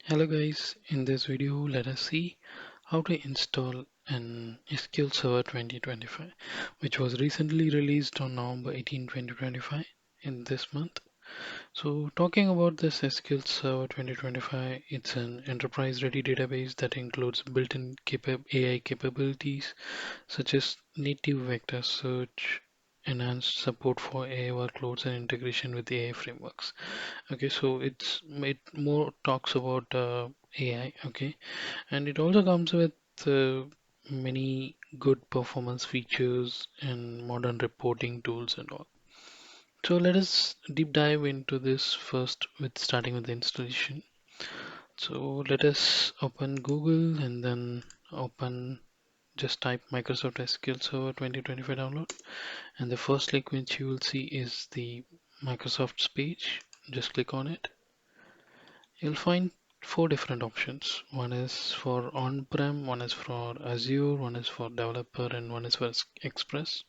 Hello guys, in this video let us see how to install an SQL Server 2025 which was recently released on November 18, 2025 in this month. So talking about this SQL Server 2025, it's an enterprise ready database that includes built-in AI capabilities such as native vector search, enhanced support for AI workloads and integration with AI frameworks. Okay, so it more talks about AI. Okay, and it also comes with uh, many good performance features and modern reporting tools and all. So let us deep dive into this first with starting with the installation. So let us open Google and then open just type Microsoft SQL Server 2025 download, and the first link which you will see is the Microsoft's page. Just click on it. You'll find four different options. One is for on-prem, one is for Azure, one is for developer, and one is for Express.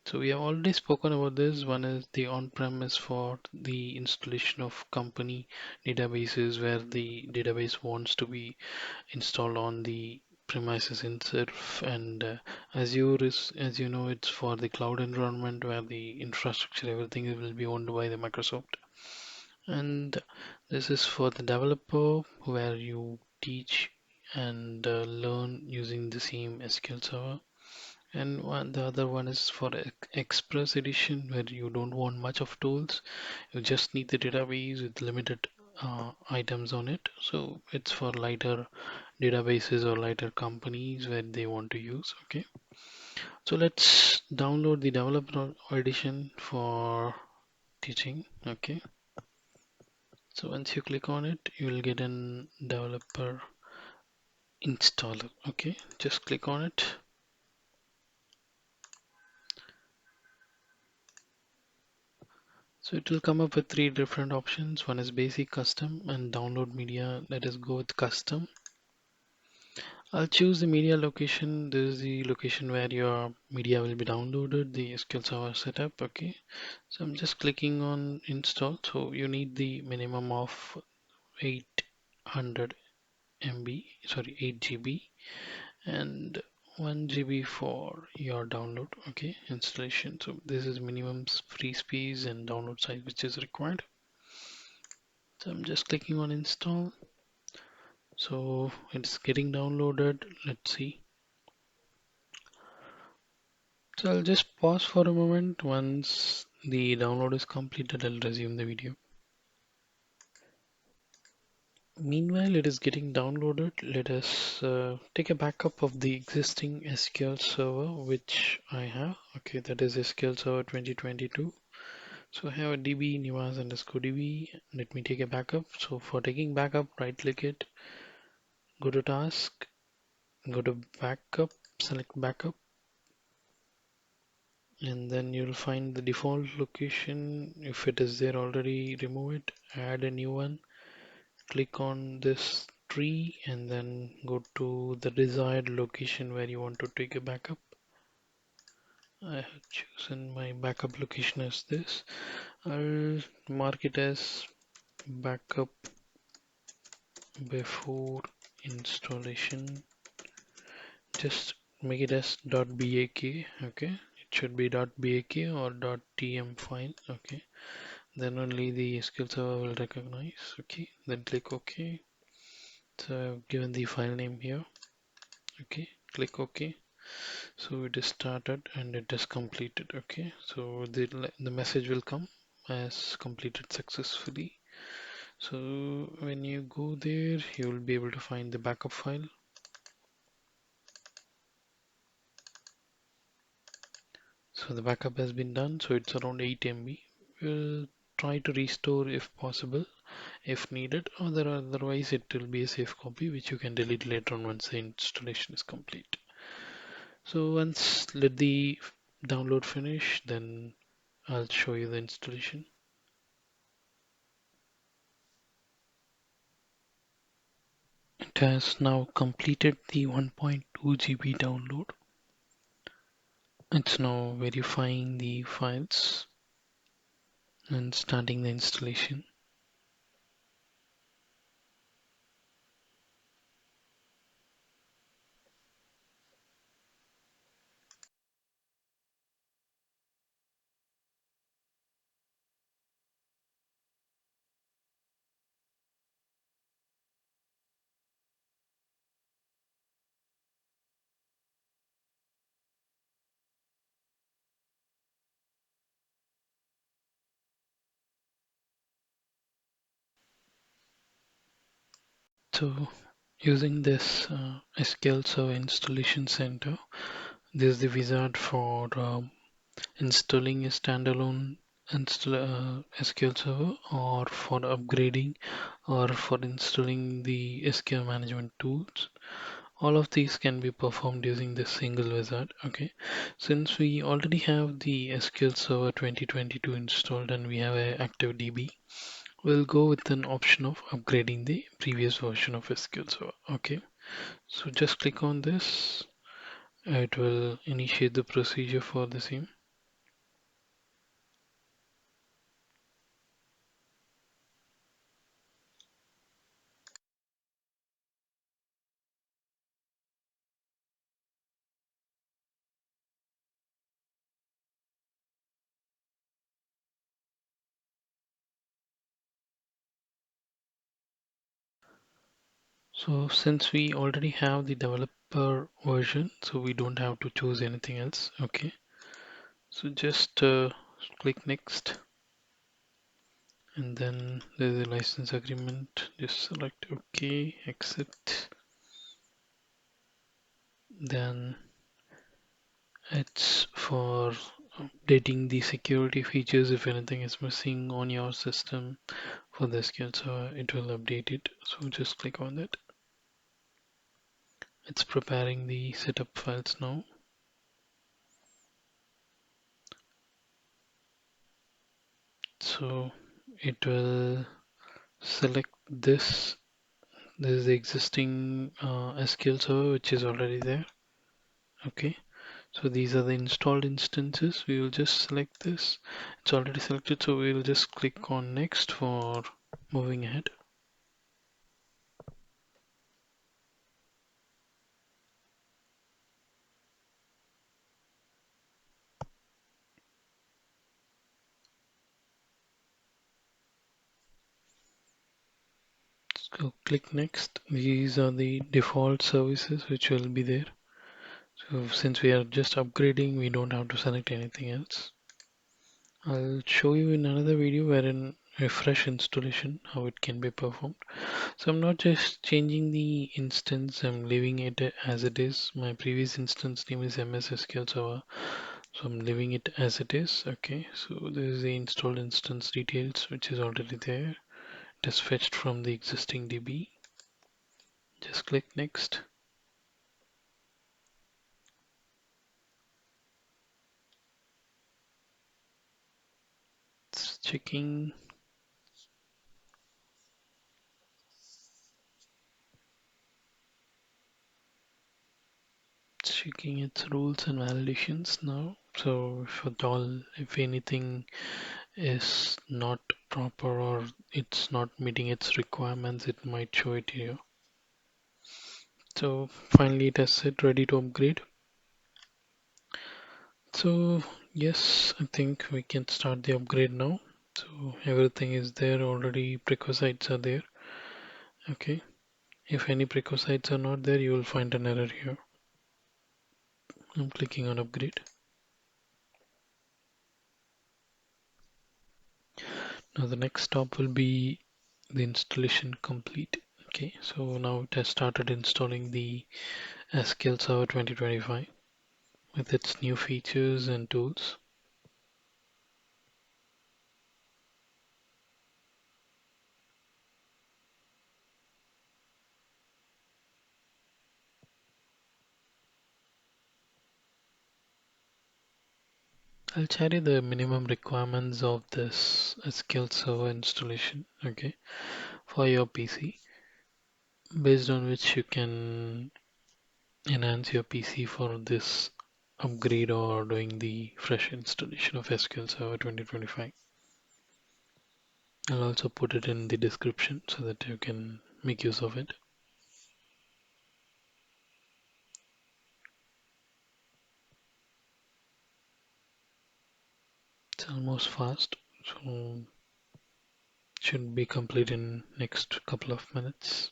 So we have already spoken about this. One is the on-prem is for the installation of company databases where the database wants to be installed on the premises itself, and Azure is, as you know, it's for the cloud environment where the infrastructure, everything will be owned by the Microsoft. And this is for the developer where you teach and learn using the same SQL Server. And the other one is for Express Edition where you don't want much of tools. You just need the database with limited items on it. So it's for lighter databases or lighter companies where they want to use. Okay. So let's download the developer edition for teaching. Okay. So once you click on it, you will get an developer installer. Okay, just click on it. So it will come up with three different options. One is basic, custom, and download media. Let us go with custom. I'll choose the media location. This is the location where your media will be downloaded, the SQL Server setup. Okay, so I'm just clicking on install. So you need the minimum of 800 MB, sorry, 8 GB, and 1 GB for your download. Okay, installation. So this is minimum free space and download size which is required. So I'm just clicking on install. So it's getting downloaded. Let's see. So I'll just pause for a moment. Once the download is completed, I'll resume the video. Meanwhile, it is getting downloaded. Let us take a backup of the existing SQL server which I have. Okay, that is SQL Server 2022. So I have a db nivas underscore db. Let me take a backup. So for taking backup, right click it, go to task, go to backup, select backup, and then you'll find the default location. If it is there already, remove it, add a new one, click on this tree, and then go to the desired location where you want to take a backup. I have chosen my backup location as this. I'll mark it as backup before installation. Just make it as .bak. Okay, it should be .bak or .tm file. Okay, then only the SQL server will recognize. Okay, then click OK. So I've given the file name here. Okay, click OK. So it is started and it is completed. Okay, so the message will come as completed successfully. So when you go there, you will be able to find the backup file. So the backup has been done, so it's around 8 MB. We'll try to restore if possible, if needed, otherwise it will be a safe copy which you can delete later on once the installation is complete. So once let the download finish, then I'll show you the installation. It has now completed the 1.2 GB download. It's now verifying the files and starting the installation. So using this SQL Server Installation Center, this is the wizard for installing a standalone SQL Server, or for upgrading, or for installing the SQL management tools. All of these can be performed using this single wizard. Okay, since we already have the SQL Server 2022 installed and we have a active DB, we'll go with an option of upgrading the previous version of SQL Server. Okay, so just click on this. It will initiate the procedure for the same. So since we already have the developer version, so we don't have to choose anything else. Okay, so just click next, and then there's a license agreement. Just select OK, accept. Then it's for updating the security features. If anything is missing on your system for the SQL, so it will update it. So just click on that. It's preparing the setup files now. So it will select this. This is the existing SQL Server which is already there. Okay, so these are the installed instances. We will just select this. It's already selected, so we will just click on next for moving ahead. So click next. These are the default services which will be there. So since we are just upgrading, we don't have to select anything else. I'll show you in another video wherein a fresh installation, how it can be performed. So I'm not just changing the instance, I'm leaving it as it is. My previous instance name is MS SQL Server, so I'm leaving it as it is. Okay, so this is the installed instance details which is already there. It is fetched from the existing DB. Just click next. It's checking. Checking its rules and validations now. So if at all, if anything is not proper or it's not meeting its requirements, it might show it here. So finally it has said ready to upgrade. So yes, I think we can start the upgrade now. So everything is there already, prerequisites are there. Okay, if any prerequisites are not there, you will find an error here. I'm clicking on upgrade. Now the next stop will be the installation complete. Okay, so now it has started installing the SQL Server 2025 with its new features and tools. I'll share you the minimum requirements of this SQL Server installation, okay, for your PC, based on which you can enhance your PC for this upgrade or doing the fresh installation of SQL Server 2025. I'll also put it in the description so that you can make use of it. It's almost fast, so should be complete in next couple of minutes.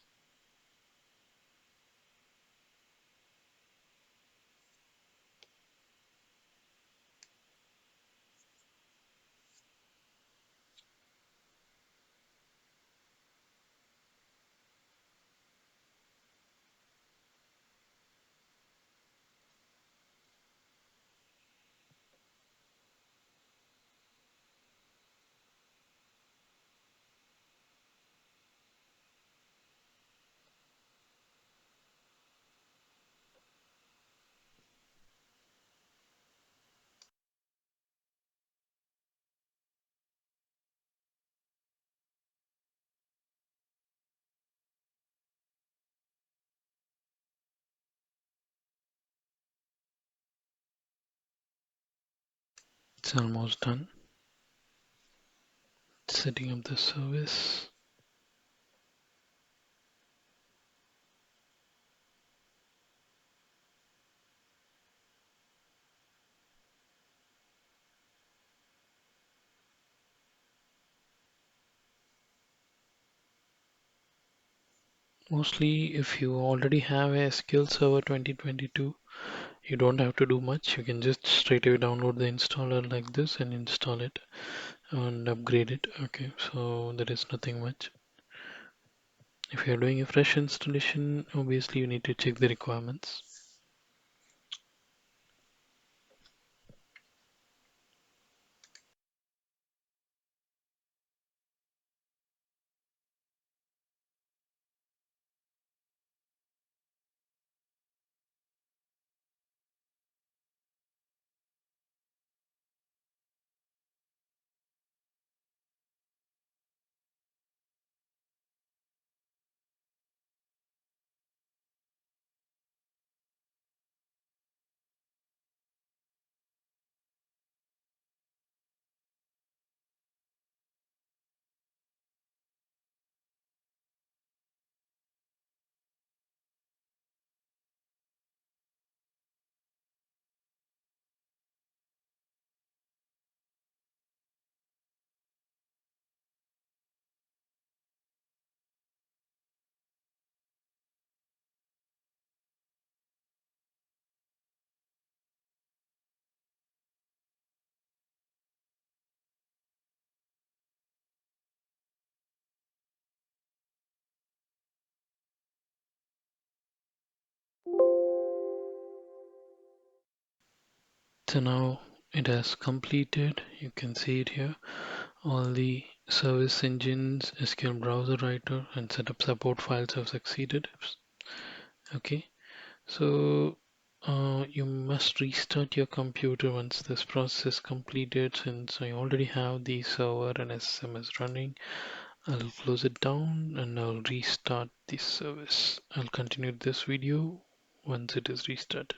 It's almost done. Setting up the service. Mostly, if you already have a SQL Server 2022, you don't have to do much. You can just straight away download the installer like this and install it and upgrade it. Okay, so there is nothing much. If you're doing a fresh installation, obviously you need to check the requirements. So now it has completed. You can see it here. All the service engines, SQL browser writer, and setup support files have succeeded. Okay, so you must restart your computer once this process is completed. Since I already have the server and SMS running, I'll close it down and I'll restart the service. I'll continue this video once it is restarted.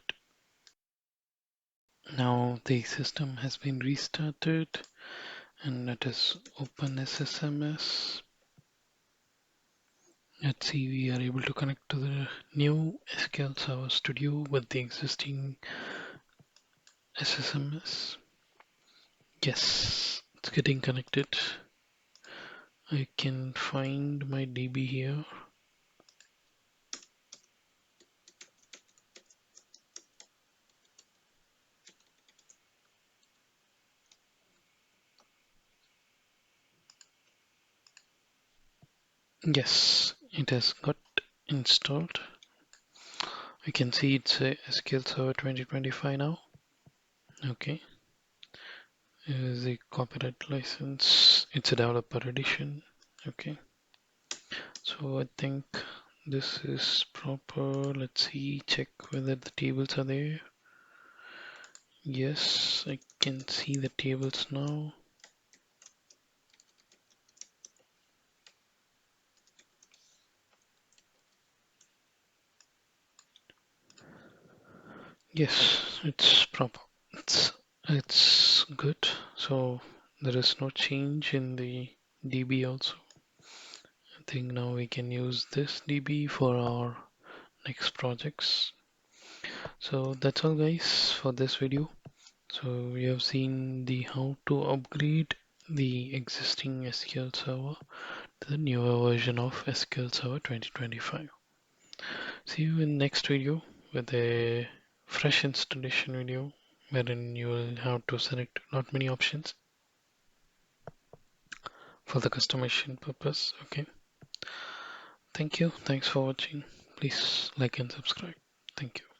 Now the system has been restarted and let us open SSMS. Let's see, we are able to connect to the new SQL Server Studio with the existing SSMS. Yes, it's getting connected. I can find my DB here. Yes, it has got installed. We can see it's a SQL Server 2025 now. Okay, is the copyright license. It's a developer edition. Okay, so I think this is proper. Let's see, check whether the tables are there. Yes, I can see the tables now. Yes, it's proper. It's good. So there is no change in the DB also. I think now we can use this DB for our next projects. So that's all guys for this video. So we have seen the how to upgrade the existing SQL Server to the newer version of SQL Server 2025. See you in next video with a fresh installation video wherein you will have to select not many options for the customization purpose. Okay. Thank you. Thanks for watching. Please like and subscribe. Thank you.